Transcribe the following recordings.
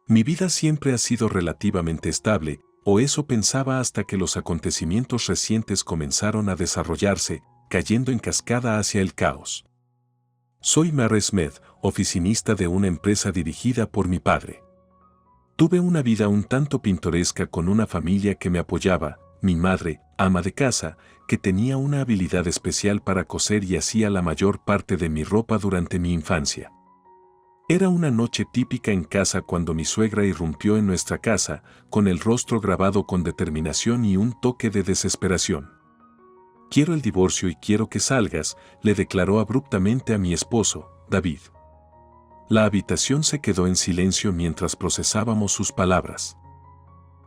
Mi vida siempre ha sido relativamente estable, o eso pensaba hasta que los acontecimientos recientes comenzaron a desarrollarse, cayendo en cascada hacia el caos. Soy Mary Smith, oficinista de una empresa dirigida por mi padre. Tuve una vida un tanto pintoresca con una familia que me apoyaba, mi madre, ama de casa, que tenía una habilidad especial para coser y hacía la mayor parte de mi ropa durante mi infancia. Era una noche típica en casa cuando mi suegra irrumpió en nuestra casa, con el rostro grabado con determinación y un toque de desesperación. «Quiero el divorcio y quiero que salgas», le declaró abruptamente a mi esposo, David. La habitación se quedó en silencio mientras procesábamos sus palabras.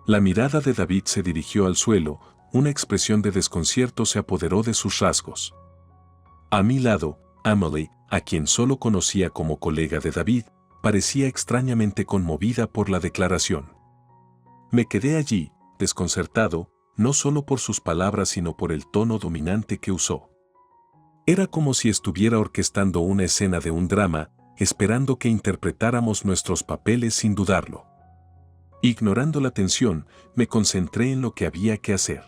La mirada de David se dirigió al suelo, una expresión de desconcierto se apoderó de sus rasgos. A mi lado, Emily, a quien solo conocía como colega de David, parecía extrañamente conmovida por la declaración. Me quedé allí, desconcertado, no solo por sus palabras sino por el tono dominante que usó. Era como si estuviera orquestando una escena de un drama, esperando que interpretáramos nuestros papeles sin dudarlo. Ignorando la tensión, me concentré en lo que había que hacer.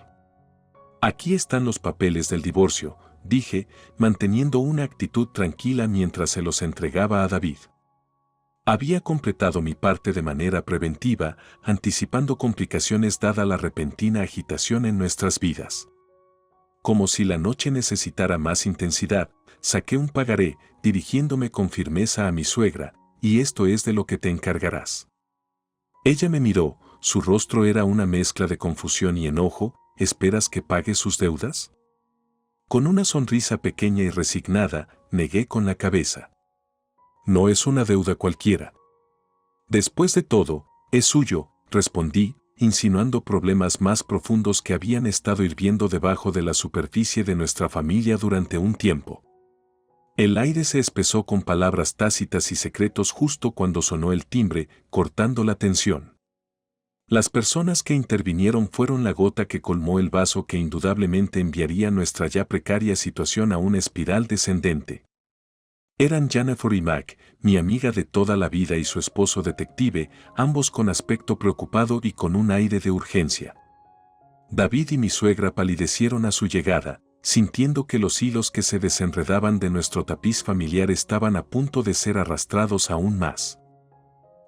Aquí están los papeles del divorcio, dije, manteniendo una actitud tranquila mientras se los entregaba a David. Había completado mi parte de manera preventiva, anticipando complicaciones dada la repentina agitación en nuestras vidas. Como si la noche necesitara más intensidad, saqué un pagaré, dirigiéndome con firmeza a mi suegra, y esto es de lo que te encargarás. Ella me miró, su rostro era una mezcla de confusión y enojo. ¿Esperas que pague sus deudas? Con una sonrisa pequeña y resignada, negué con la cabeza. No es una deuda cualquiera. Después de todo, es suyo, respondí, insinuando problemas más profundos que habían estado hirviendo debajo de la superficie de nuestra familia durante un tiempo. El aire se espesó con palabras tácitas y secretos justo cuando sonó el timbre, cortando la tensión. Las personas que intervinieron fueron la gota que colmó el vaso que indudablemente enviaría nuestra ya precaria situación a una espiral descendente. Eran Jennifer y Mac, mi amiga de toda la vida, y su esposo detective, ambos con aspecto preocupado y con un aire de urgencia. David y mi suegra palidecieron a su llegada, sintiendo que los hilos que se desenredaban de nuestro tapiz familiar estaban a punto de ser arrastrados aún más.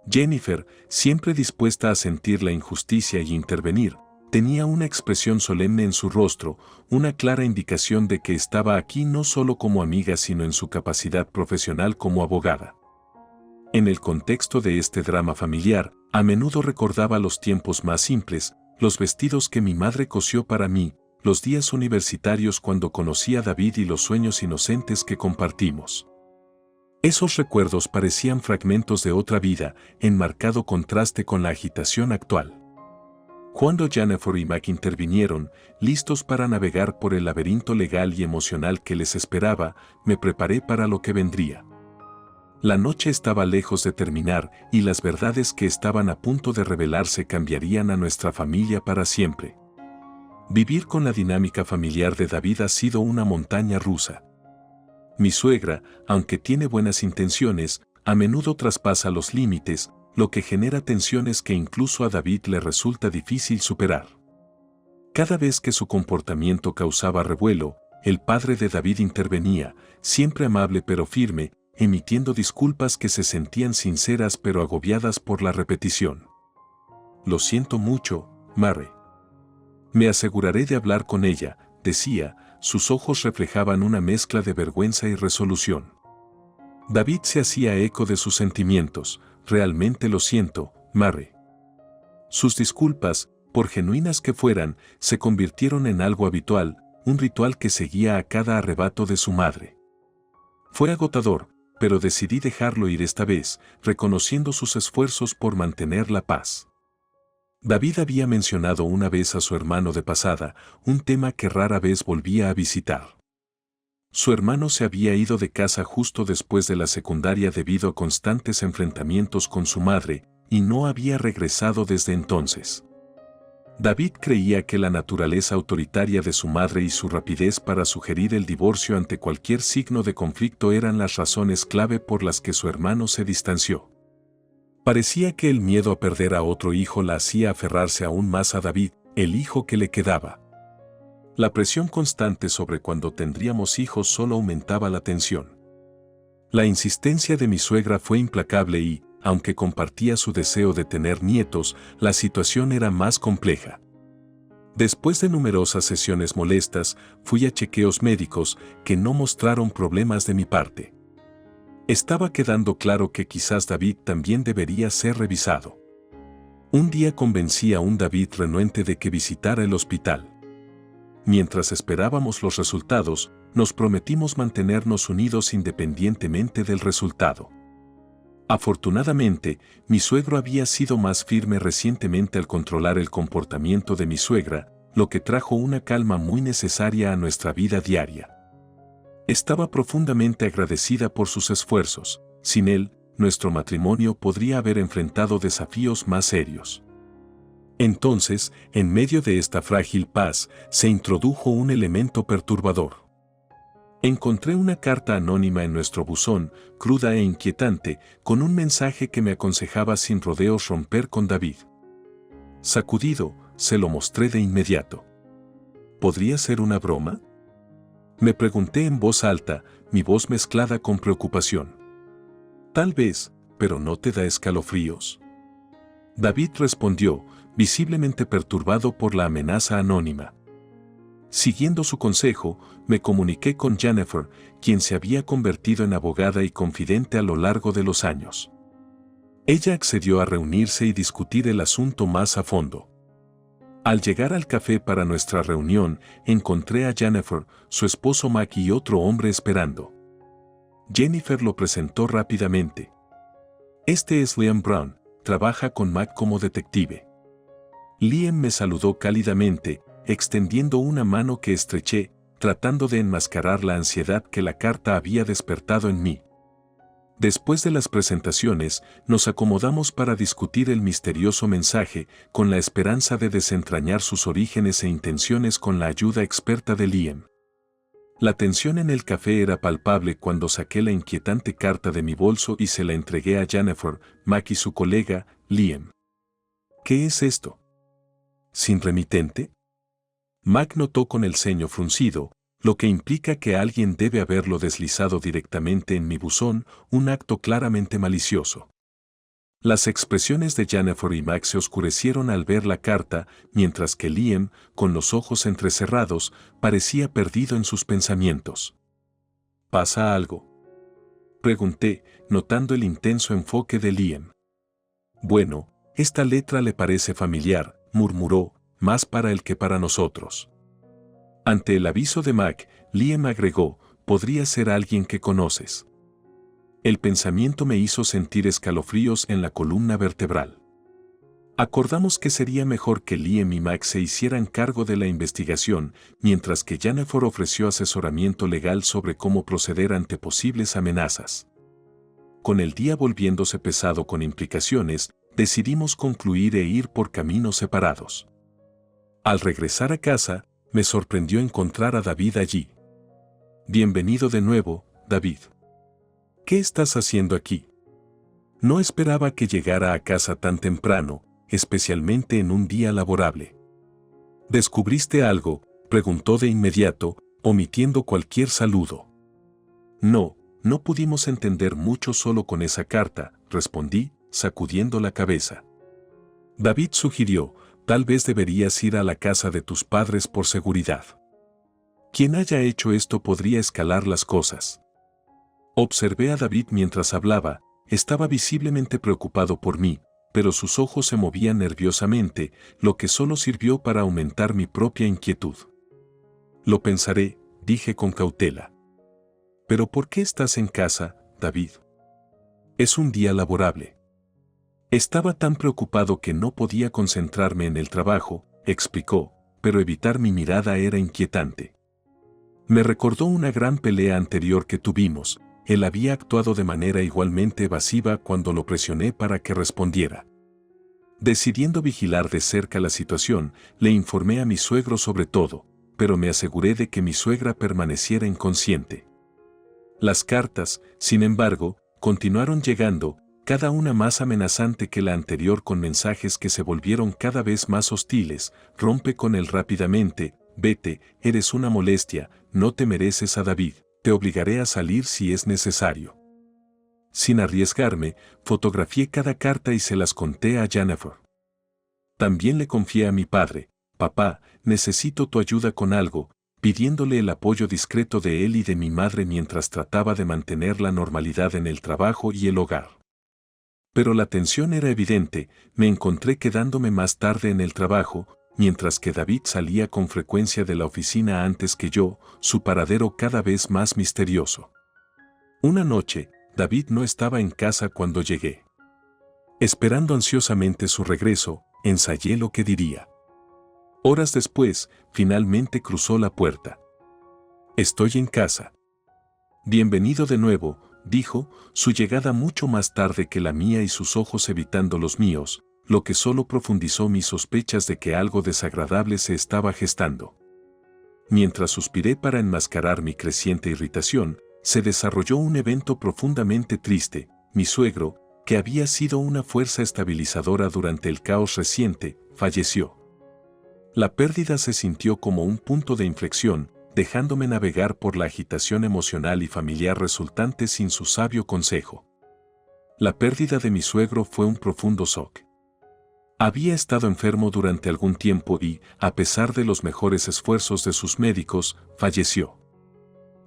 Jennifer, siempre dispuesta a sentir la injusticia y intervenir, tenía una expresión solemne en su rostro, una clara indicación de que estaba aquí no solo como amiga sino en su capacidad profesional como abogada. En el contexto de este drama familiar, a menudo recordaba los tiempos más simples, los vestidos que mi madre cosió para mí, los días universitarios cuando conocí a David y los sueños inocentes que compartimos. Esos recuerdos parecían fragmentos de otra vida, en marcado contraste con la agitación actual. Cuando Jennifer y Mac intervinieron, listos para navegar por el laberinto legal y emocional que les esperaba, me preparé para lo que vendría. La noche estaba lejos de terminar y las verdades que estaban a punto de revelarse cambiarían a nuestra familia para siempre. Vivir con la dinámica familiar de David ha sido una montaña rusa. Mi suegra, aunque tiene buenas intenciones, a menudo traspasa los límites, lo que genera tensiones que incluso a David le resulta difícil superar. Cada vez que su comportamiento causaba revuelo, el padre de David intervenía, siempre amable pero firme, emitiendo disculpas que se sentían sinceras pero agobiadas por la repetición. Lo siento mucho, Mary. Me aseguraré de hablar con ella, decía. Sus ojos reflejaban una mezcla de vergüenza y resolución. David se hacía eco de sus sentimientos. Realmente lo siento, Mary. Sus disculpas, por genuinas que fueran, se convirtieron en algo habitual, un ritual que seguía a cada arrebato de su madre. Fue agotador, pero decidí dejarlo ir esta vez, reconociendo sus esfuerzos por mantener la paz. David había mencionado una vez a su hermano de pasada, un tema que rara vez volvía a visitar. Su hermano se había ido de casa justo después de la secundaria debido a constantes enfrentamientos con su madre, y no había regresado desde entonces. David creía que la naturaleza autoritaria de su madre y su rapidez para sugerir el divorcio ante cualquier signo de conflicto eran las razones clave por las que su hermano se distanció. Parecía que el miedo a perder a otro hijo la hacía aferrarse aún más a David, el hijo que le quedaba. La presión constante sobre cuando tendríamos hijos solo aumentaba la tensión. La insistencia de mi suegra fue implacable y, aunque compartía su deseo de tener nietos, la situación era más compleja. Después de numerosas sesiones molestas, fui a chequeos médicos que no mostraron problemas de mi parte. Estaba quedando claro que quizás David también debería ser revisado. Un día convencí a un David renuente de que visitara el hospital. Mientras esperábamos los resultados, nos prometimos mantenernos unidos independientemente del resultado. Afortunadamente, mi suegro había sido más firme recientemente al controlar el comportamiento de mi suegra, lo que trajo una calma muy necesaria a nuestra vida diaria. Estaba profundamente agradecida por sus esfuerzos. Sin él, nuestro matrimonio podría haber enfrentado desafíos más serios. Entonces, en medio de esta frágil paz, se introdujo un elemento perturbador. Encontré una carta anónima en nuestro buzón, cruda e inquietante, con un mensaje que me aconsejaba sin rodeos romper con David. Sacudido, se lo mostré de inmediato. ¿Podría ser una broma? Me pregunté en voz alta, mi voz mezclada con preocupación. Tal vez, pero ¿no te da escalofríos? David respondió, visiblemente perturbado por la amenaza anónima. Siguiendo su consejo, me comuniqué con Jennifer, quien se había convertido en abogada y confidente a lo largo de los años. Ella accedió a reunirse y discutir el asunto más a fondo. Al llegar al café para nuestra reunión, encontré a Jennifer, su esposo Mac y otro hombre esperando. Jennifer lo presentó rápidamente. Este es Liam Brown, trabaja con Mac como detective. Liam me saludó cálidamente, extendiendo una mano que estreché, tratando de enmascarar la ansiedad que la carta había despertado en mí. Después de las presentaciones, nos acomodamos para discutir el misterioso mensaje, con la esperanza de desentrañar sus orígenes e intenciones con la ayuda experta de Liam. La tensión en el café era palpable cuando saqué la inquietante carta de mi bolso y se la entregué a Jennifer, Mac y su colega, Liam. ¿Qué es esto? ¿Sin remitente? Mac notó con el ceño fruncido, lo que implica que alguien debe haberlo deslizado directamente en mi buzón, un acto claramente malicioso. Las expresiones de Jennifer y Mac se oscurecieron al ver la carta, mientras que Liam, con los ojos entrecerrados, parecía perdido en sus pensamientos. ¿Pasa algo?, pregunté, notando el intenso enfoque de Liam. Bueno, esta letra le parece familiar, murmuró, más para él que para nosotros. Ante el aviso de Mac, Liam agregó, podría ser alguien que conoces. El pensamiento me hizo sentir escalofríos en la columna vertebral. Acordamos que sería mejor que Liam y Mac se hicieran cargo de la investigación, mientras que Jennifer ofreció asesoramiento legal sobre cómo proceder ante posibles amenazas. Con el día volviéndose pesado con implicaciones, decidimos concluir e ir por caminos separados. Al regresar a casa, me sorprendió encontrar a David allí. Bienvenido de nuevo, David. ¿Qué estás haciendo aquí? No esperaba que llegara a casa tan temprano, especialmente en un día laborable. ¿Descubriste algo?, preguntó de inmediato, omitiendo cualquier saludo. No pudimos entender mucho solo con esa carta, respondí, sacudiendo la cabeza. David sugirió, tal vez deberías ir a la casa de tus padres por seguridad. Quien haya hecho esto podría escalar las cosas. Observé a David mientras hablaba, estaba visiblemente preocupado por mí, pero sus ojos se movían nerviosamente, lo que solo sirvió para aumentar mi propia inquietud. Lo pensaré, dije con cautela. ¿Pero por qué estás en casa, David? Es un día laborable. Estaba tan preocupado que no podía concentrarme en el trabajo, explicó, pero evitar mi mirada era inquietante. Me recordó una gran pelea anterior que tuvimos. Él había actuado de manera igualmente evasiva cuando lo presioné para que respondiera. Decidiendo vigilar de cerca la situación, le informé a mi suegro sobre todo, pero me aseguré de que mi suegra permaneciera inconsciente. Las cartas, sin embargo, continuaron llegando, cada una más amenazante que la anterior, con mensajes que se volvieron cada vez más hostiles. Rompe con él rápidamente, vete, eres una molestia, no te mereces a David, te obligaré a salir si es necesario. Sin arriesgarme, fotografié cada carta y se las conté a Jennifer. También le confié a mi padre: papá, necesito tu ayuda con algo, pidiéndole el apoyo discreto de él y de mi madre mientras trataba de mantener la normalidad en el trabajo y el hogar. Pero la tensión era evidente. Me encontré quedándome más tarde en el trabajo, mientras que David salía con frecuencia de la oficina antes que yo, su paradero cada vez más misterioso. Una noche, David no estaba en casa cuando llegué. Esperando ansiosamente su regreso, ensayé lo que diría. Horas después, finalmente cruzó la puerta. Estoy en casa. Bienvenido de nuevo, dijo, su llegada mucho más tarde que la mía y sus ojos evitando los míos, lo que solo profundizó mis sospechas de que algo desagradable se estaba gestando. Mientras suspiré para enmascarar mi creciente irritación, se desarrolló un evento profundamente triste. Mi suegro, que había sido una fuerza estabilizadora durante el caos reciente, falleció. La pérdida se sintió como un punto de inflexión, dejándome navegar por la agitación emocional y familiar resultante sin su sabio consejo. La pérdida de mi suegro fue un profundo shock. Había estado enfermo durante algún tiempo y, a pesar de los mejores esfuerzos de sus médicos, falleció.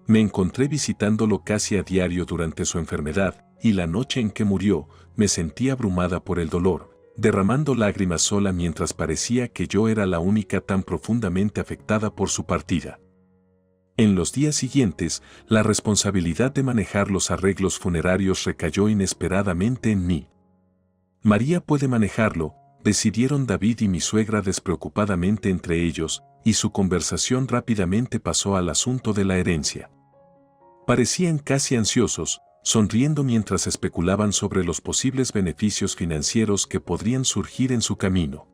Me encontré visitándolo casi a diario durante su enfermedad, y la noche en que murió, me sentí abrumada por el dolor, derramando lágrimas sola mientras parecía que yo era la única tan profundamente afectada por su partida. En los días siguientes, la responsabilidad de manejar los arreglos funerarios recayó inesperadamente en mí. María puede manejarlo, decidieron David y mi suegra despreocupadamente entre ellos, y su conversación rápidamente pasó al asunto de la herencia. Parecían casi ansiosos, sonriendo mientras especulaban sobre los posibles beneficios financieros que podrían surgir en su camino.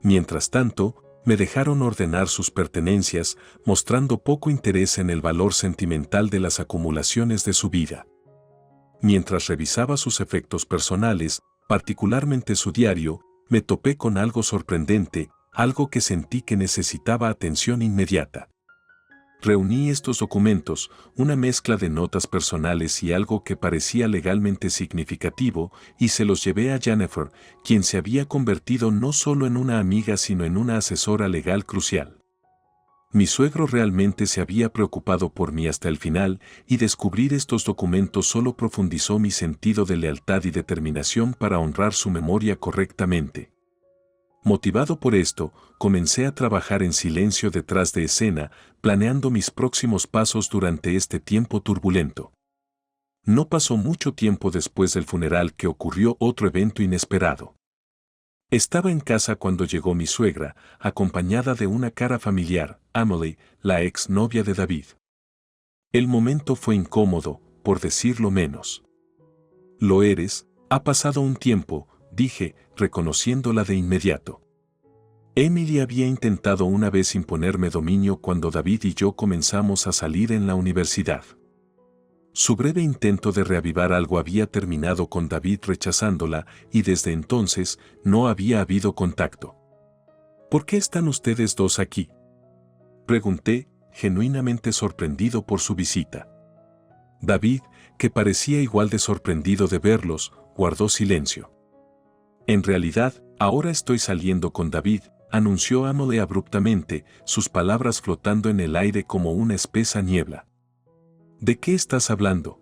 Mientras tanto, me dejaron ordenar sus pertenencias, mostrando poco interés en el valor sentimental de las acumulaciones de su vida. Mientras revisaba sus efectos personales, particularmente su diario, me topé con algo sorprendente, algo que sentí que necesitaba atención inmediata. Reuní estos documentos, una mezcla de notas personales y algo que parecía legalmente significativo, y se los llevé a Jennifer, quien se había convertido no solo en una amiga sino en una asesora legal crucial. Mi suegro realmente se había preocupado por mí hasta el final, y descubrir estos documentos solo profundizó mi sentido de lealtad y determinación para honrar su memoria correctamente. Motivado por esto, comencé a trabajar en silencio detrás de escena, planeando mis próximos pasos durante este tiempo turbulento. No pasó mucho tiempo después del funeral que ocurrió otro evento inesperado. Estaba en casa cuando llegó mi suegra, acompañada de una cara familiar, Emily, la ex novia de David. El momento fue incómodo, por decirlo menos. «Lo eres, ha pasado un tiempo», dije, reconociéndola de inmediato. Emily había intentado una vez imponerme dominio cuando David y yo comenzamos a salir en la universidad. Su breve intento de reavivar algo había terminado con David rechazándola, y desde entonces no había habido contacto. «¿Por qué están ustedes dos aquí?», pregunté, genuinamente sorprendido por su visita. David, que parecía igual de sorprendido de verlos, guardó silencio. «En realidad, ahora estoy saliendo con David», anunció Emily abruptamente, sus palabras flotando en el aire como una espesa niebla. «¿De qué estás hablando?»,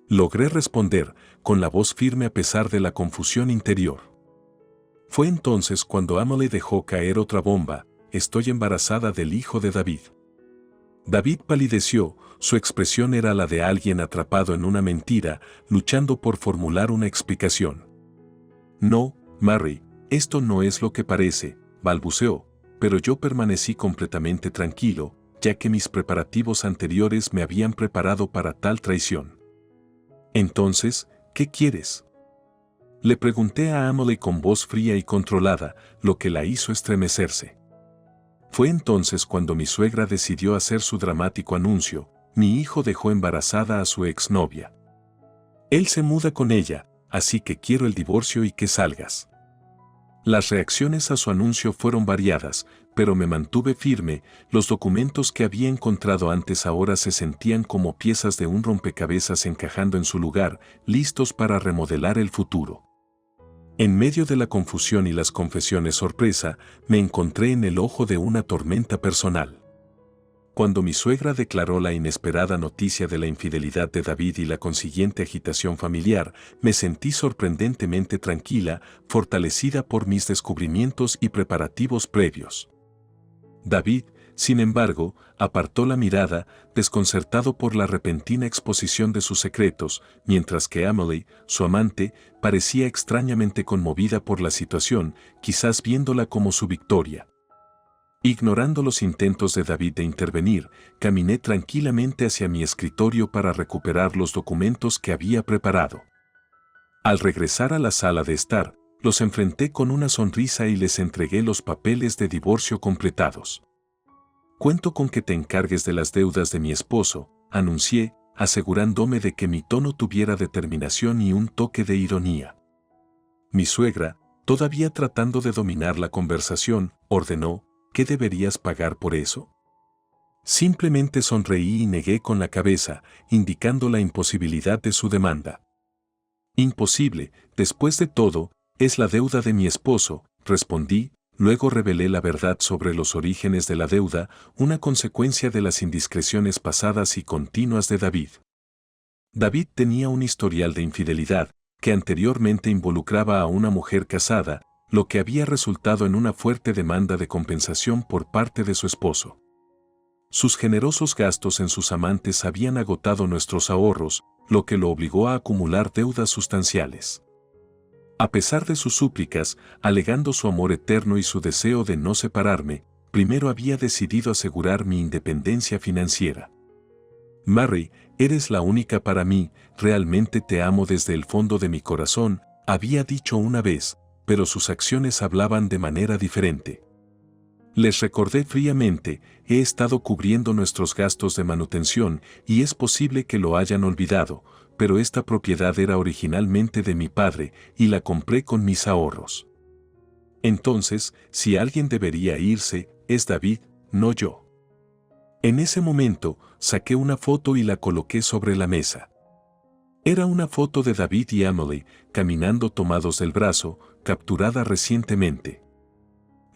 logré responder, con la voz firme a pesar de la confusión interior. Fue entonces cuando Emily dejó caer otra bomba: «Estoy embarazada del hijo de David». David palideció, su expresión era la de alguien atrapado en una mentira, luchando por formular una explicación. «No, Mary, esto no es lo que parece», balbuceó, pero yo permanecí completamente tranquilo, ya que mis preparativos anteriores me habían preparado para tal traición. «Entonces, ¿qué quieres?», le pregunté a Emily con voz fría y controlada, lo que la hizo estremecerse. Fue entonces cuando mi suegra decidió hacer su dramático anuncio: «Mi hijo dejó embarazada a su exnovia. Él se muda con ella», así que quiero el divorcio y que salgas. Las reacciones a su anuncio fueron variadas, pero me mantuve firme. Los documentos que había encontrado antes ahora se sentían como piezas de un rompecabezas encajando en su lugar, listos para remodelar el futuro. En medio de la confusión y las confesiones sorpresa, me encontré en el ojo de una tormenta personal. Cuando mi suegra declaró la inesperada noticia de la infidelidad de David y la consiguiente agitación familiar, me sentí sorprendentemente tranquila, fortalecida por mis descubrimientos y preparativos previos. David, sin embargo, apartó la mirada, desconcertado por la repentina exposición de sus secretos, mientras que Emily, su amante, parecía extrañamente conmovida por la situación, quizás viéndola como su victoria. Ignorando los intentos de David de intervenir, caminé tranquilamente hacia mi escritorio para recuperar los documentos que había preparado. Al regresar a la sala de estar, los enfrenté con una sonrisa y les entregué los papeles de divorcio completados. «Cuento con que te encargues de las deudas de mi esposo», anuncié, asegurándome de que mi tono tuviera determinación y un toque de ironía. Mi suegra, todavía tratando de dominar la conversación, ordenó: «¿Qué deberías pagar por eso?». Simplemente sonreí y negué con la cabeza, indicando la imposibilidad de su demanda. «Imposible, después de todo, es la deuda de mi esposo», respondí. Luego revelé la verdad sobre los orígenes de la deuda, una consecuencia de las indiscreciones pasadas y continuas de David. David tenía un historial de infidelidad, que anteriormente involucraba a una mujer casada, lo que había resultado en una fuerte demanda de compensación por parte de su esposo. Sus generosos gastos en sus amantes habían agotado nuestros ahorros, lo que lo obligó a acumular deudas sustanciales. A pesar de sus súplicas, alegando su amor eterno y su deseo de no separarme, primero había decidido asegurar mi independencia financiera. «Mary, eres la única para mí, realmente te amo desde el fondo de mi corazón», había dicho una vez, pero sus acciones hablaban de manera diferente. Les recordé fríamente: «He estado cubriendo nuestros gastos de manutención y es posible que lo hayan olvidado, pero esta propiedad era originalmente de mi padre y la compré con mis ahorros. Entonces, si alguien debería irse, es David, no yo». En ese momento, saqué una foto y la coloqué sobre la mesa. Era una foto de David y Emily, caminando tomados del brazo, capturada recientemente.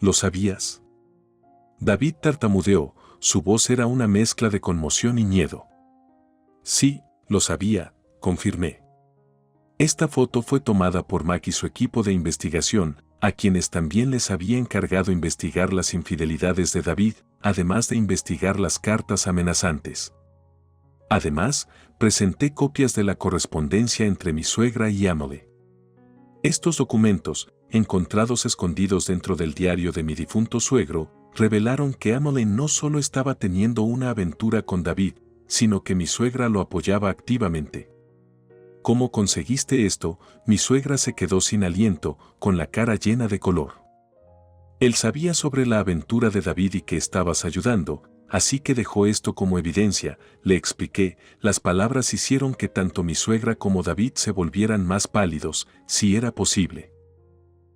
«¿Lo sabías?». David tartamudeó, su voz era una mezcla de conmoción y miedo. «Sí, lo sabía», confirmé. Esta foto fue tomada por Mac y su equipo de investigación, a quienes también les había encargado investigar las infidelidades de David, además de investigar las cartas amenazantes. Además, presenté copias de la correspondencia entre mi suegra y Emily. Estos documentos, encontrados escondidos dentro del diario de mi difunto suegro, revelaron que Emily no solo estaba teniendo una aventura con David, sino que mi suegra lo apoyaba activamente. «¿Cómo conseguiste esto?», mi suegra se quedó sin aliento, con la cara llena de color. «Él sabía sobre la aventura de David y que estabas ayudando, así que dejó esto como evidencia», le expliqué. Las palabras hicieron que tanto mi suegra como David se volvieran más pálidos, si era posible.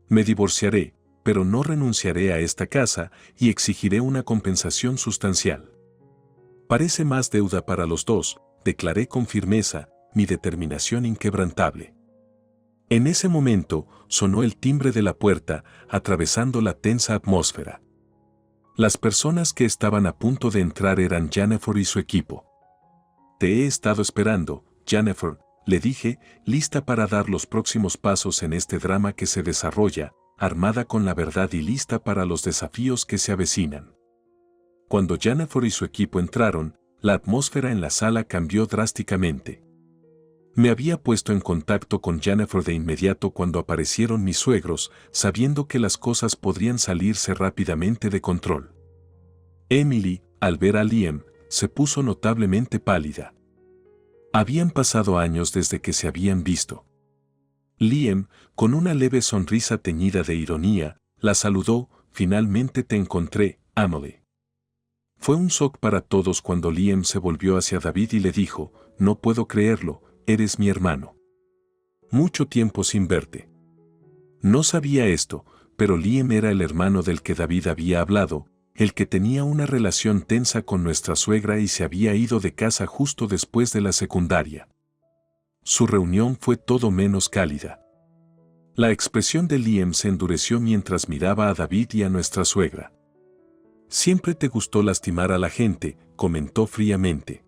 «Me divorciaré, pero no renunciaré a esta casa y exigiré una compensación sustancial». «Parece más deuda para los dos», declaré con firmeza, mi determinación inquebrantable. En ese momento, sonó el timbre de la puerta, atravesando la tensa atmósfera. Las personas que estaban a punto de entrar eran Jennifer y su equipo. «Te he estado esperando, Jennifer», le dije, lista para dar los próximos pasos en este drama que se desarrolla, armada con la verdad y lista para los desafíos que se avecinan. Cuando Jennifer y su equipo entraron, la atmósfera en la sala cambió drásticamente. Me había puesto en contacto con Jennifer de inmediato cuando aparecieron mis suegros, sabiendo que las cosas podrían salirse rápidamente de control. Emily, al ver a Liam, se puso notablemente pálida. Habían pasado años desde que se habían visto. Liam, con una leve sonrisa teñida de ironía, la saludó: «Finalmente te encontré, Emily». Fue un shock para todos cuando Liam se volvió hacia David y le dijo: «No puedo creerlo, eres mi hermano». Mucho tiempo sin verte. No sabía esto, pero Liam era el hermano del que David había hablado, el que tenía una relación tensa con nuestra suegra y se había ido de casa justo después de la secundaria. Su reunión fue todo menos cálida. La expresión de Liam se endureció mientras miraba a David y a nuestra suegra. Siempre te gustó lastimar a la gente, comentó fríamente.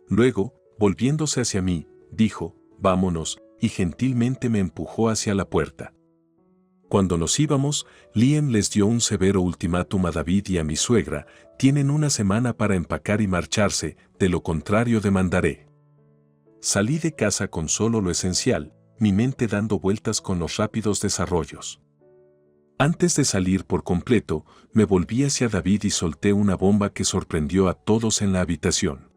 Luego, volviéndose hacia mí, dijo, vámonos, y gentilmente me empujó hacia la puerta. Cuando nos íbamos, Liam les dio un severo ultimátum a David y a mi suegra: tienen una semana para empacar y marcharse, de lo contrario demandaré. Salí de casa con solo lo esencial, mi mente dando vueltas con los rápidos desarrollos. Antes de salir por completo, me volví hacia David y solté una bomba que sorprendió a todos en la habitación.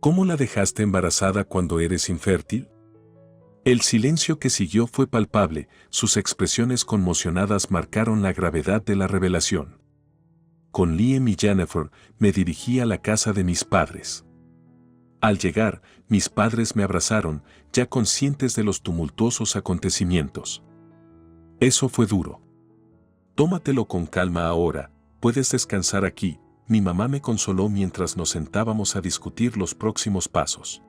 ¿Cómo la dejaste embarazada cuando eres infértil? El silencio que siguió fue palpable, sus expresiones conmocionadas marcaron la gravedad de la revelación. Con Liam y Jennifer, me dirigí a la casa de mis padres. Al llegar, mis padres me abrazaron, ya conscientes de los tumultuosos acontecimientos. Eso fue duro. Tómatelo con calma ahora, puedes descansar aquí, mi mamá me consoló mientras nos sentábamos a discutir los próximos pasos.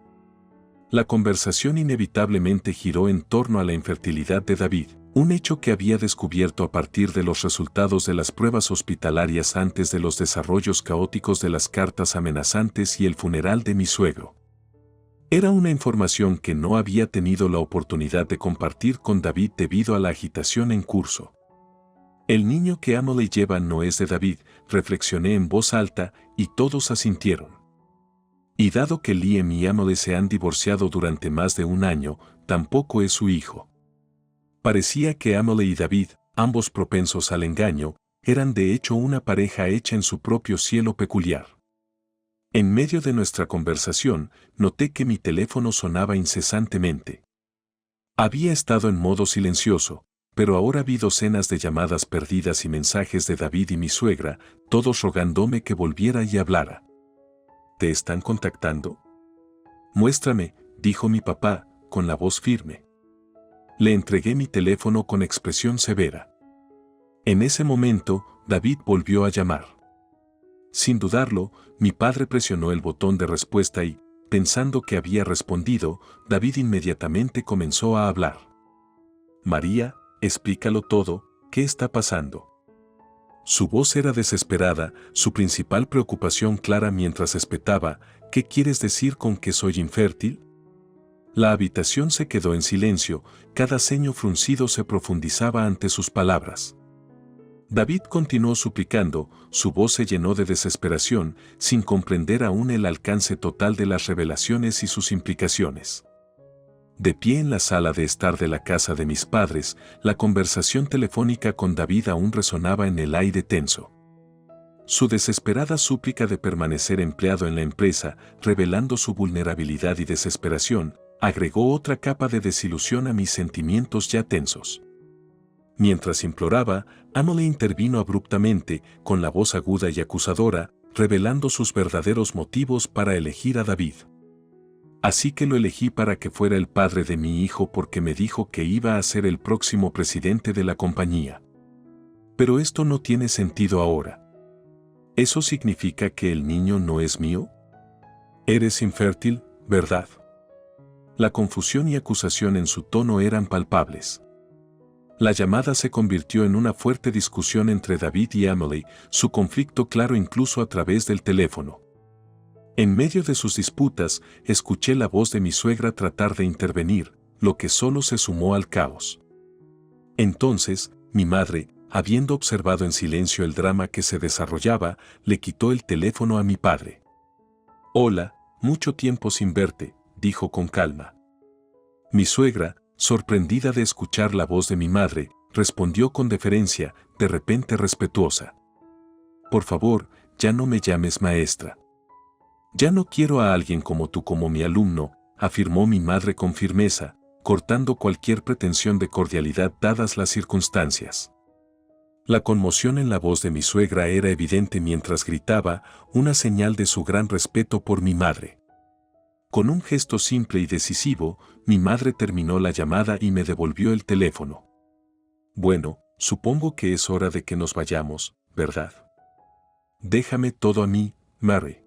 La conversación inevitablemente giró en torno a la infertilidad de David, un hecho que había descubierto a partir de los resultados de las pruebas hospitalarias antes de los desarrollos caóticos de las cartas amenazantes y el funeral de mi suegro. Era una información que no había tenido la oportunidad de compartir con David debido a la agitación en curso. El niño que Emily lleva no es de David, reflexioné en voz alta, y todos asintieron. Y dado que Liam y Emily se han divorciado durante más de un año, tampoco es su hijo. Parecía que Emily y David, ambos propensos al engaño, eran de hecho una pareja hecha en su propio cielo peculiar. En medio de nuestra conversación, noté que mi teléfono sonaba incesantemente. Había estado en modo silencioso, pero ahora vi docenas de llamadas perdidas y mensajes de David y mi suegra, todos rogándome que volviera y hablara. ¿Te están contactando? Muéstrame, dijo mi papá, con la voz firme. Le entregué mi teléfono con expresión severa. En ese momento, David volvió a llamar. Sin dudarlo, mi padre presionó el botón de respuesta y, pensando que había respondido, David inmediatamente comenzó a hablar. María, explícalo todo, ¿qué está pasando? Su voz era desesperada, su principal preocupación clara mientras espetaba, ¿qué quieres decir con que soy infértil? La habitación se quedó en silencio, cada ceño fruncido se profundizaba ante sus palabras. David continuó suplicando, su voz se llenó de desesperación, sin comprender aún el alcance total de las revelaciones y sus implicaciones. De pie en la sala de estar de la casa de mis padres, la conversación telefónica con David aún resonaba en el aire tenso. Su desesperada súplica de permanecer empleado en la empresa, revelando su vulnerabilidad y desesperación, agregó otra capa de desilusión a mis sentimientos ya tensos. Mientras imploraba, Emily intervino abruptamente, con la voz aguda y acusadora, revelando sus verdaderos motivos para elegir a David. Así que lo elegí para que fuera el padre de mi hijo porque me dijo que iba a ser el próximo presidente de la compañía. Pero esto no tiene sentido ahora. ¿Eso significa que el niño no es mío? Eres infértil, ¿verdad? La confusión y acusación en su tono eran palpables. La llamada se convirtió en una fuerte discusión entre David y Emily, su conflicto claro incluso a través del teléfono. En medio de sus disputas, escuché la voz de mi suegra tratar de intervenir, lo que solo se sumó al caos. Entonces, mi madre, habiendo observado en silencio el drama que se desarrollaba, le quitó el teléfono a mi padre. «Hola, mucho tiempo sin verte», dijo con calma. Mi suegra, sorprendida de escuchar la voz de mi madre, respondió con deferencia, de repente respetuosa. «Por favor, ya no me llames maestra. Ya no quiero a alguien como tú como mi alumno», afirmó mi madre con firmeza, cortando cualquier pretensión de cordialidad dadas las circunstancias. La conmoción en la voz de mi suegra era evidente mientras gritaba, una señal de su gran respeto por mi madre. Con un gesto simple y decisivo, mi madre terminó la llamada y me devolvió el teléfono. Bueno, supongo que es hora de que nos vayamos, ¿verdad? Déjame todo a mí, Mary.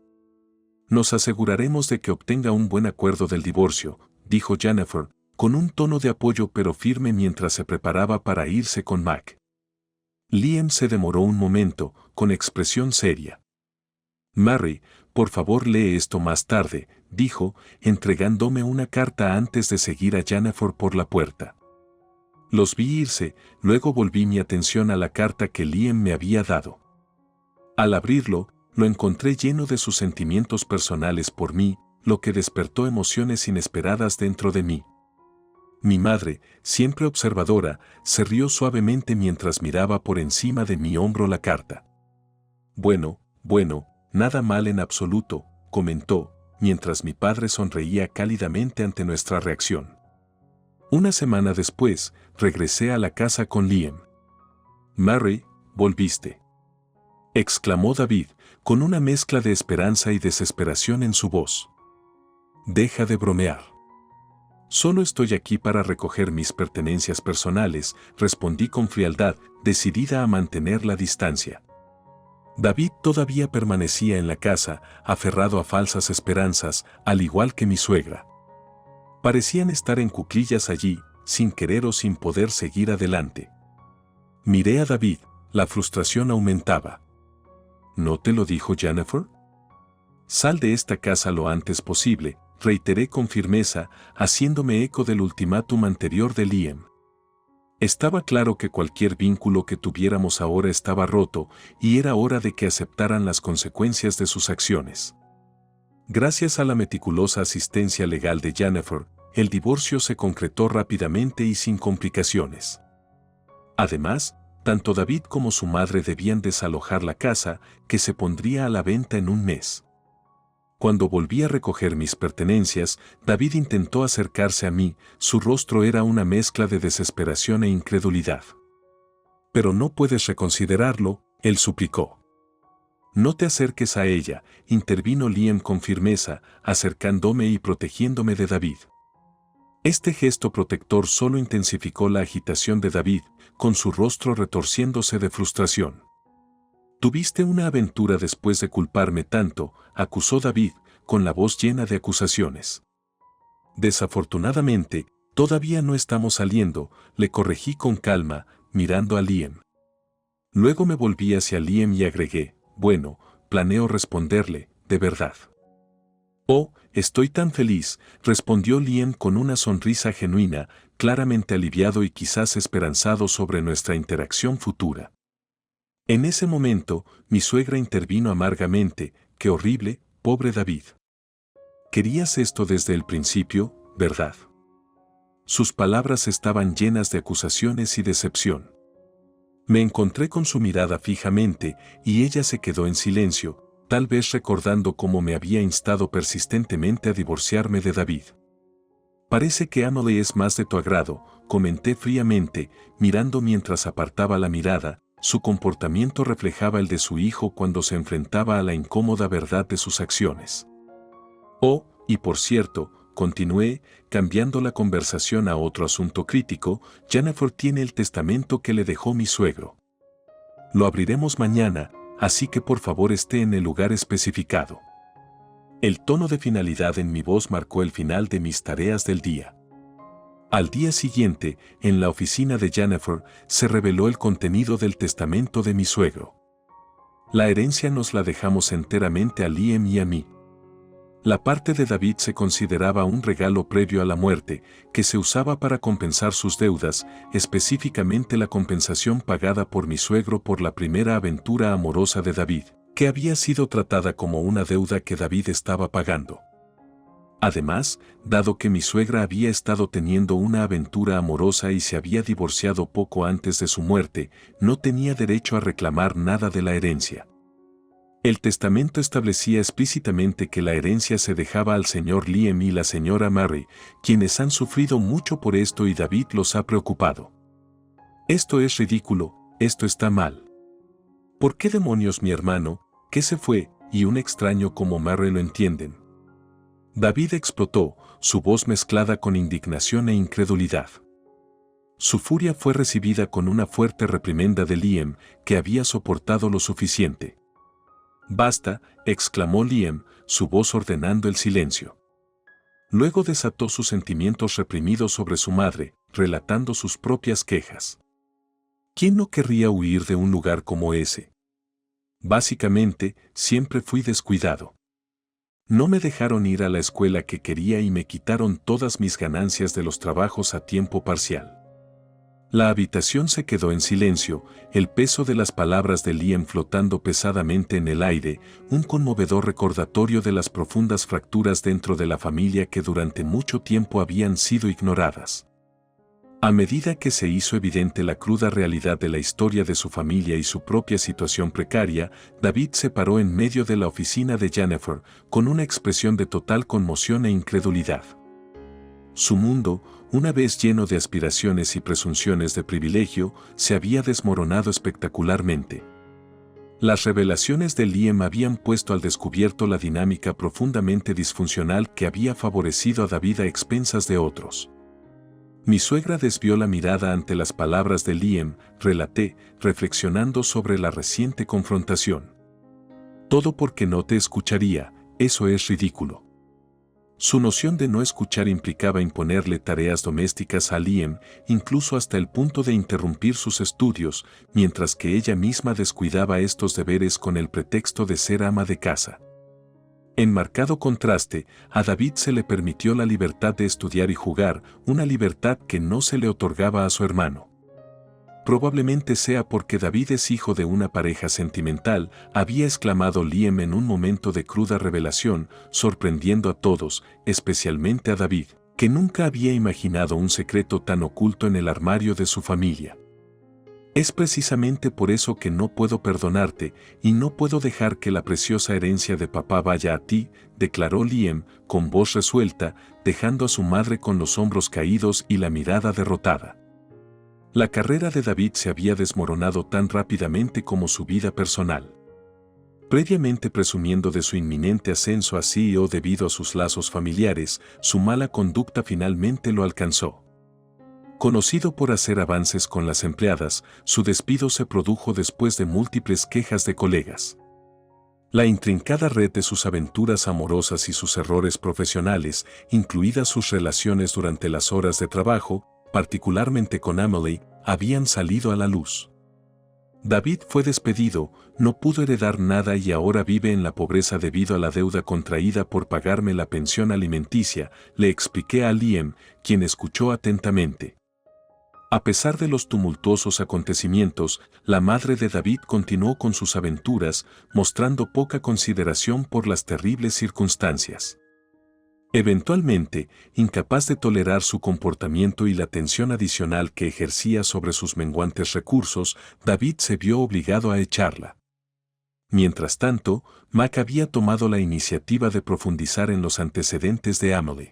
Nos aseguraremos de que obtenga un buen acuerdo del divorcio, dijo Jennifer, con un tono de apoyo pero firme mientras se preparaba para irse con Mac. Liam se demoró un momento, con expresión seria. Mary, por favor lee esto más tarde, dijo, entregándome una carta antes de seguir a Jennifer por la puerta. Los vi irse, luego volví mi atención a la carta que Liam me había dado. Al abrirlo, lo encontré lleno de sus sentimientos personales por mí, lo que despertó emociones inesperadas dentro de mí. Mi madre, siempre observadora, se rió suavemente mientras miraba por encima de mi hombro la carta. Bueno, nada mal en absoluto, comentó, mientras mi padre sonreía cálidamente ante nuestra reacción. Una semana después, regresé a la casa con Liam. Mary, volviste, exclamó David, con una mezcla de esperanza y desesperación en su voz. Deja de bromear. Solo estoy aquí para recoger mis pertenencias personales, respondí con frialdad, decidida a mantener la distancia. David todavía permanecía en la casa, aferrado a falsas esperanzas, al igual que mi suegra. Parecían estar en cuclillas allí, sin querer o sin poder seguir adelante. Miré a David, la frustración aumentaba. ¿No te lo dijo Jennifer? Sal de esta casa lo antes posible, reiteré con firmeza, haciéndome eco del ultimátum anterior de Liam. Estaba claro que cualquier vínculo que tuviéramos ahora estaba roto y era hora de que aceptaran las consecuencias de sus acciones. Gracias a la meticulosa asistencia legal de Jennifer, el divorcio se concretó rápidamente y sin complicaciones. Además, tanto David como su madre debían desalojar la casa, que se pondría a la venta en un mes. Cuando volví a recoger mis pertenencias, David intentó acercarse a mí, su rostro era una mezcla de desesperación e incredulidad. «Pero no puedes reconsiderarlo», él suplicó. «No te acerques a ella», intervino Liam con firmeza, acercándome y protegiéndome de David. Este gesto protector solo intensificó la agitación de David, con su rostro retorciéndose de frustración. «Tuviste una aventura después de culparme tanto», acusó David, con la voz llena de acusaciones. «Desafortunadamente, todavía no estamos saliendo», le corregí con calma, mirando a Liam. Luego me volví hacia Liam y agregué, «Bueno, planeo responderle, de verdad». «Oh, estoy tan feliz», respondió Liam con una sonrisa genuina, claramente aliviado y quizás esperanzado sobre nuestra interacción futura. En ese momento, mi suegra intervino amargamente, «Qué horrible, pobre David. Querías esto desde el principio, ¿verdad?». Sus palabras estaban llenas de acusaciones y decepción. Me encontré con su mirada fijamente y ella se quedó en silencio, tal vez recordando cómo me había instado persistentemente a divorciarme de David. «Parece que Emily es más de tu agrado», comenté fríamente, mirando mientras apartaba la mirada. Su comportamiento reflejaba el de su hijo cuando se enfrentaba a la incómoda verdad de sus acciones. «Oh, y por cierto», continué, cambiando la conversación a otro asunto crítico, «Jennifer tiene el testamento que le dejó mi suegro. Lo abriremos mañana, así que por favor esté en el lugar especificado». El tono de finalidad en mi voz marcó el final de mis tareas del día. Al día siguiente, en la oficina de Jennifer, se reveló el contenido del testamento de mi suegro. La herencia nos la dejamos enteramente a Liam y a mí. La parte de David se consideraba un regalo previo a la muerte, que se usaba para compensar sus deudas, específicamente la compensación pagada por mi suegro por la primera aventura amorosa de David, que había sido tratada como una deuda que David estaba pagando. Además, dado que mi suegra había estado teniendo una aventura amorosa y se había divorciado poco antes de su muerte, no tenía derecho a reclamar nada de la herencia. El testamento establecía explícitamente que la herencia se dejaba al señor Liam y la señora Mary, quienes han sufrido mucho por esto y David los ha preocupado. «Esto es ridículo, esto está mal. ¿Por qué demonios mi hermano, que se fue, y un extraño como Mary lo entienden? David explotó, su voz mezclada con indignación e incredulidad. Su furia fue recibida con una fuerte reprimenda de Liam, que había soportado lo suficiente. «Basta», exclamó Liam, su voz ordenando el silencio. Luego desató sus sentimientos reprimidos sobre su madre, relatando sus propias quejas. ¿Quién no querría huir de un lugar como ese? Básicamente, siempre fui descuidado. No me dejaron ir a la escuela que quería y me quitaron todas mis ganancias de los trabajos a tiempo parcial. La habitación se quedó en silencio, el peso de las palabras de Liam flotando pesadamente en el aire, un conmovedor recordatorio de las profundas fracturas dentro de la familia que durante mucho tiempo habían sido ignoradas. A medida que se hizo evidente la cruda realidad de la historia de su familia y su propia situación precaria, David se paró en medio de la oficina de Jennifer, con una expresión de total conmoción e incredulidad. Su mundo, una vez lleno de aspiraciones y presunciones de privilegio, se había desmoronado espectacularmente. Las revelaciones de Liam habían puesto al descubierto la dinámica profundamente disfuncional que había favorecido a David a expensas de otros. Mi suegra desvió la mirada ante las palabras de Liam, relaté, reflexionando sobre la reciente confrontación. Todo porque no te escucharía, eso es ridículo. Su noción de no escuchar implicaba imponerle tareas domésticas a Liam, incluso hasta el punto de interrumpir sus estudios, mientras que ella misma descuidaba estos deberes con el pretexto de ser ama de casa. En marcado contraste, a David se le permitió la libertad de estudiar y jugar, una libertad que no se le otorgaba a su hermano. Probablemente sea porque David es hijo de una pareja sentimental, había exclamado Liam en un momento de cruda revelación, sorprendiendo a todos, especialmente a David, que nunca había imaginado un secreto tan oculto en el armario de su familia. Es precisamente por eso que no puedo perdonarte, y no puedo dejar que la preciosa herencia de papá vaya a ti, declaró Liam, con voz resuelta, dejando a su madre con los hombros caídos y la mirada derrotada. La carrera de David se había desmoronado tan rápidamente como su vida personal. Previamente presumiendo de su inminente ascenso a CEO debido a sus lazos familiares, su mala conducta finalmente lo alcanzó. Conocido por hacer avances con las empleadas, su despido se produjo después de múltiples quejas de colegas. La intrincada red de sus aventuras amorosas y sus errores profesionales, incluidas sus relaciones durante las horas de trabajo, particularmente con Emily, habían salido a la luz. David fue despedido, no pudo heredar nada y ahora vive en la pobreza debido a la deuda contraída por pagarme la pensión alimenticia, le expliqué a Liam, quien escuchó atentamente. A pesar de los tumultuosos acontecimientos, la madre de David continuó con sus aventuras, mostrando poca consideración por las terribles circunstancias. Eventualmente, incapaz de tolerar su comportamiento y la tensión adicional que ejercía sobre sus menguantes recursos, David se vio obligado a echarla. Mientras tanto, Mac había tomado la iniciativa de profundizar en los antecedentes de Emily.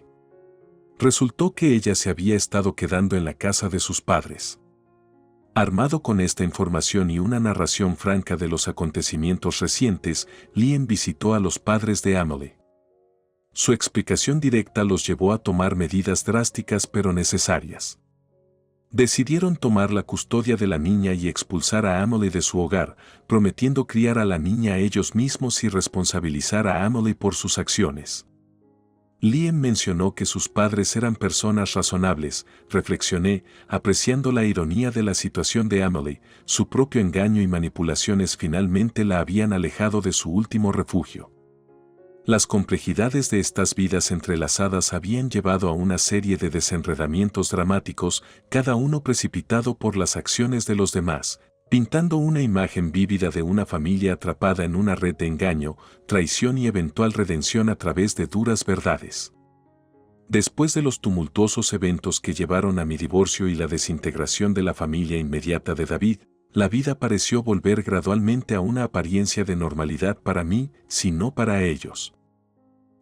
Resultó que ella se había estado quedando en la casa de sus padres. Armado con esta información y una narración franca de los acontecimientos recientes, Liam visitó a los padres de Emily. Su explicación directa los llevó a tomar medidas drásticas pero necesarias. Decidieron tomar la custodia de la niña y expulsar a Emily de su hogar, prometiendo criar a la niña ellos mismos y responsabilizar a Emily por sus acciones. Liam mencionó que sus padres eran personas razonables, reflexioné, apreciando la ironía de la situación de Emily, su propio engaño y manipulaciones finalmente la habían alejado de su último refugio. Las complejidades de estas vidas entrelazadas habían llevado a una serie de desenredamientos dramáticos, cada uno precipitado por las acciones de los demás, pintando una imagen vívida de una familia atrapada en una red de engaño, traición y eventual redención a través de duras verdades. Después de los tumultuosos eventos que llevaron a mi divorcio y la desintegración de la familia inmediata de David, la vida pareció volver gradualmente a una apariencia de normalidad para mí, si no para ellos.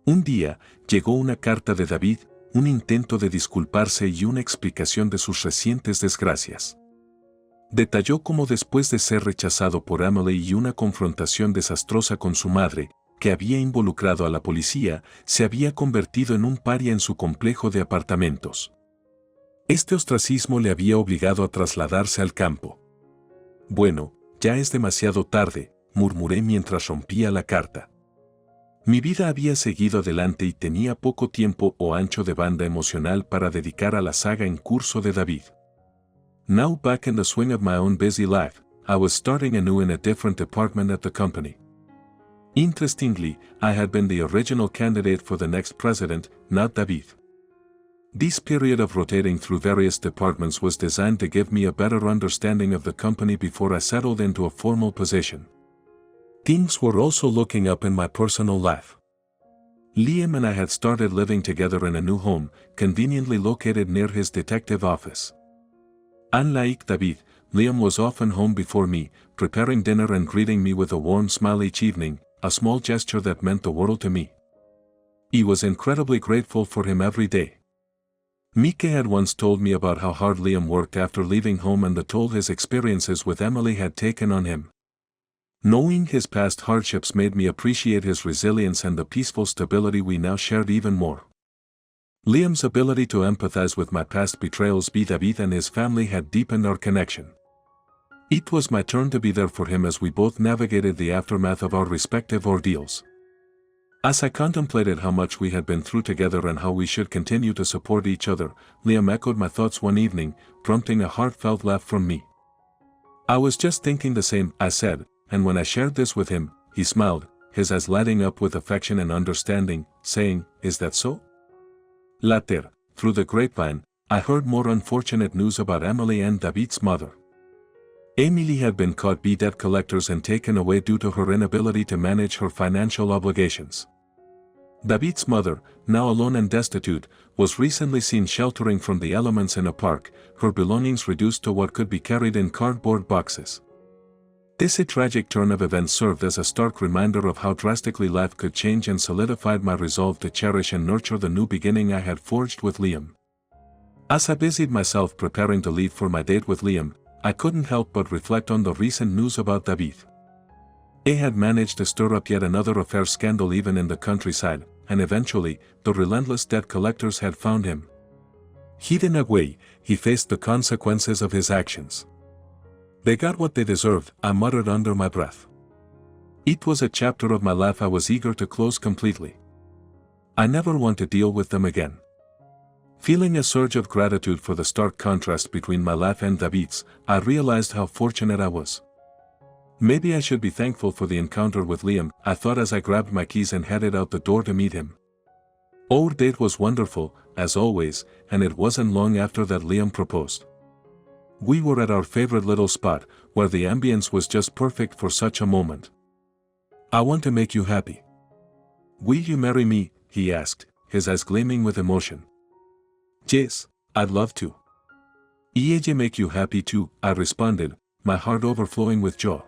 Un día, llegó una carta de David, un intento de disculparse y una explicación de sus recientes desgracias. Detalló cómo después de ser rechazado por Emily y una confrontación desastrosa con su madre, que había involucrado a la policía, se había convertido en un paria en su complejo de apartamentos. Este ostracismo le había obligado a trasladarse al campo. Bueno, ya es demasiado tarde, murmuré mientras rompía la carta. Mi vida había seguido adelante y tenía poco tiempo o ancho de banda emocional para dedicar a la saga en curso de David. Now back in the swing of my own busy life, I was starting anew in a different department at the company. Interestingly, I had been the original candidate for the next president, not David. This period of rotating through various departments was designed to give me a better understanding of the company before I settled into a formal position. Things were also looking up in my personal life. Liam and I had started living together in a new home, conveniently located near his detective office. Unlike David, Liam was often home before me, preparing dinner and greeting me with a warm smile each evening, a small gesture that meant the world to me. I was incredibly grateful for him every day. Mika had once told me about how hard Liam worked after leaving home and the toll his experiences with Emily had taken on him. Knowing his past hardships made me appreciate his resilience and the peaceful stability we now shared even more. Liam's ability to empathize with my past betrayals by David and his family had deepened our connection. It was my turn to be there for him as we both navigated the aftermath of our respective ordeals. As I contemplated how much we had been through together and how we should continue to support each other, Liam echoed my thoughts one evening, prompting a heartfelt laugh from me. I was just thinking the same, I said, and when I shared this with him, he smiled, his eyes lighting up with affection and understanding, saying, "Is that so?" Later, through the grapevine, I heard more unfortunate news about Emily and David's mother. Emily had been caught by debt collectors and taken away due to her inability to manage her financial obligations. David's mother, now alone and destitute, was recently seen sheltering from the elements in a park, her belongings reduced to what could be carried in cardboard boxes. This tragic turn of events served as a stark reminder of how drastically life could change and solidified my resolve to cherish and nurture the new beginning I had forged with Liam. As I busied myself preparing to leave for my date with Liam, I couldn't help but reflect on the recent news about David. He had managed to stir up yet another affair scandal even in the countryside, and eventually, the relentless debt collectors had found him. Hidden away, he faced the consequences of his actions. They got what they deserved, I muttered under my breath. It was a chapter of my life I was eager to close completely. I never want to deal with them again. Feeling a surge of gratitude for the stark contrast between my life and David's, I realized how fortunate I was. Maybe I should be thankful for the encounter with Liam, I thought as I grabbed my keys and headed out the door to meet him. Our date was wonderful, as always, and it wasn't long after that Liam proposed. We were at our favorite little spot, where the ambience was just perfect for such a moment. "I want to make you happy. Will you marry me?" he asked, his eyes gleaming with emotion. "Yes, I'd love to." "I'll make you happy too," I responded, my heart overflowing with joy.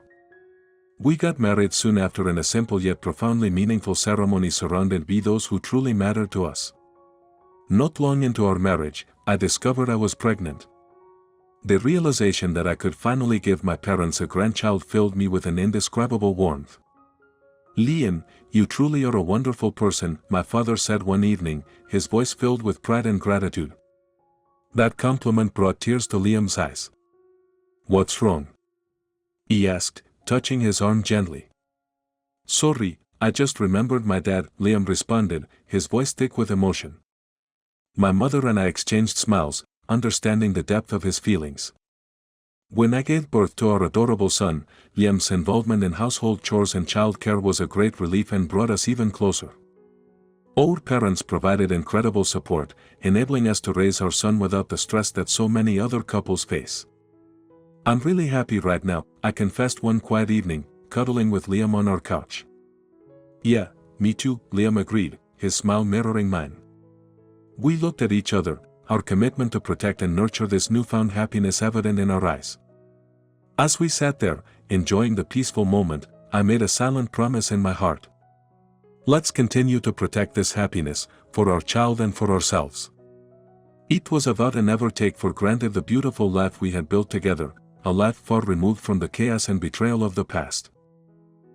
We got married soon after in a simple yet profoundly meaningful ceremony surrounded by those who truly mattered to us. Not long into our marriage, I discovered I was pregnant. The realization that I could finally give my parents a grandchild filled me with an indescribable warmth. "Liam, you truly are a wonderful person," my father said one evening, his voice filled with pride and gratitude. That compliment brought tears to Liam's eyes. "What's wrong?" he asked, touching his arm gently. "Sorry, I just remembered my dad," Liam responded, his voice thick with emotion. My mother and I exchanged smiles, understanding the depth of his feelings. When I gave birth to our adorable son, Liam's involvement in household chores and childcare was a great relief and brought us even closer. Our parents provided incredible support, enabling us to raise our son without the stress that so many other couples face. "I'm really happy right now," I confessed one quiet evening, cuddling with Liam on our couch. "Yeah, me too," Liam agreed, his smile mirroring mine. We looked at each other, our commitment to protect and nurture this newfound happiness evident in our eyes. As we sat there, enjoying the peaceful moment, I made a silent promise in my heart. Let's continue to protect this happiness, for our child and for ourselves. It was a vow to never take for granted the beautiful life we had built together, a life far removed from the chaos and betrayal of the past.